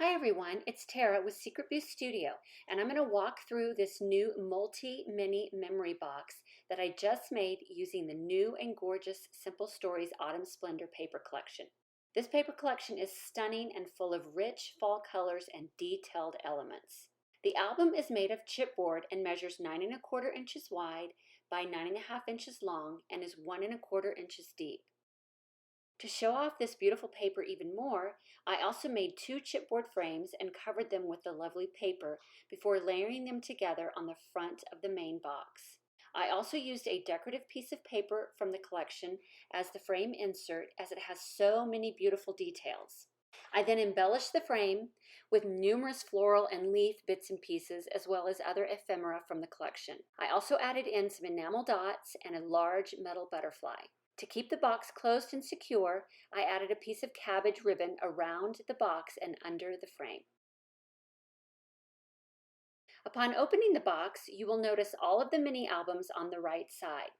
Hi everyone, it's Tara with Secret Bee Studio, and I'm going to walk through this new multi-mini memory box that I just made using the new and gorgeous Simple Stories Autumn Splendor paper collection. This paper collection is stunning and full of rich fall colors and detailed elements. The album is made of chipboard and measures 9¼ inches wide by 9½ inches long and is 1¼ inches deep. To show off this beautiful paper even more, I also made 2 chipboard frames and covered them with the lovely paper before layering them together on the front of the main box. I also used a decorative piece of paper from the collection as the frame insert, as it has so many beautiful details. I then embellished the frame with numerous floral and leaf bits and pieces, as well as other ephemera from the collection. I also added in some enamel dots and a large metal butterfly. To keep the box closed and secure, I added a piece of cabbage ribbon around the box and under the frame. Upon opening the box, you will notice all of the mini albums on the right side.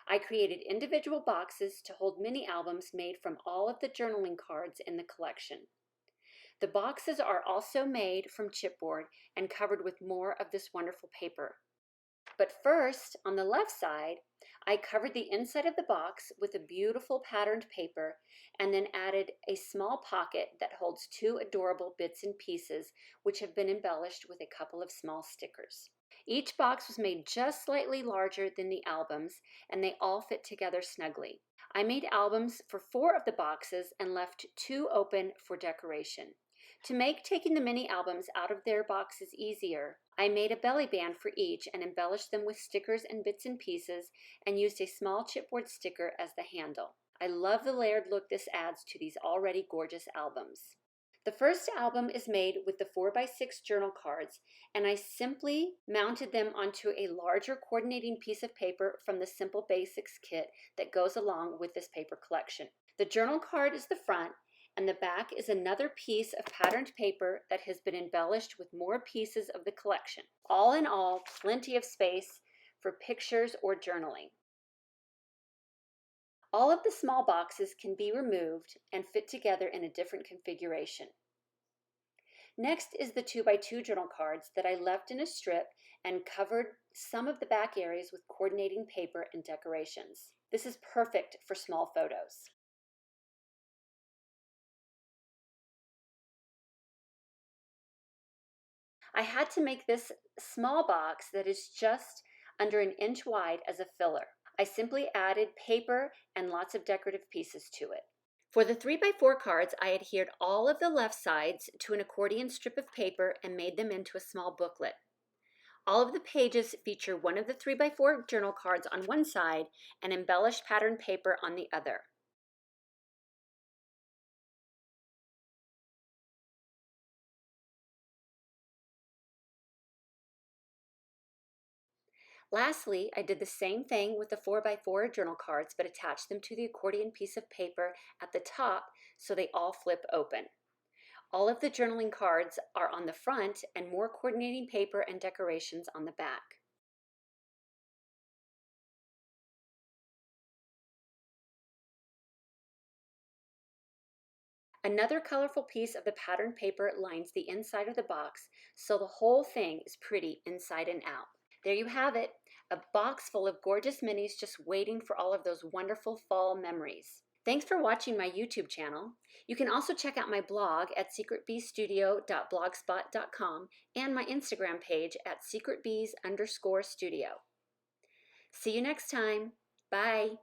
I created individual boxes to hold mini albums made from all of the journaling cards in the collection. The boxes are also made from chipboard and covered with more of this wonderful paper. But first, on the left side, I covered the inside of the box with a beautiful patterned paper and then added a small pocket that holds 2 adorable bits and pieces, which have been embellished with a couple of small stickers. Each box was made just slightly larger than the albums, and they all fit together snugly. I made albums for 4 of the boxes and left 2 open for decoration. To make taking the mini albums out of their boxes easier, I made a belly band for each and embellished them with stickers and bits and pieces and used a small chipboard sticker as the handle. I love the layered look this adds to these already gorgeous albums. The first album is made with the 4x6 journal cards, and I simply mounted them onto a larger coordinating piece of paper from the Simple Basics kit that goes along with this paper collection. The journal card is the front, and the back is another piece of patterned paper that has been embellished with more pieces of the collection. All in all, plenty of space for pictures or journaling. All of the small boxes can be removed and fit together in a different configuration. Next is the 2x2 journal cards that I left in a strip and covered some of the back areas with coordinating paper and decorations. This is perfect for small photos. I had to make this small box that is just under 1 inch wide as a filler. I simply added paper and lots of decorative pieces to it. For the 3x4 cards, I adhered all of the left sides to an accordion strip of paper and made them into a small booklet. All of the pages feature one of the 3x4 journal cards on one side and embellished patterned paper on the other. Lastly, I did the same thing with the 4x4 journal cards, but attached them to the accordion piece of paper at the top so they all flip open. All of the journaling cards are on the front and more coordinating paper and decorations on the back. Another colorful piece of the patterned paper lines the inside of the box, so the whole thing is pretty inside and out. There you have it, a box full of gorgeous minis just waiting for all of those wonderful fall memories. Thanks for watching my YouTube channel. You can also check out my blog at secretbeestudio.blogspot.com and my Instagram page at secretbees_studio. See you next time. Bye.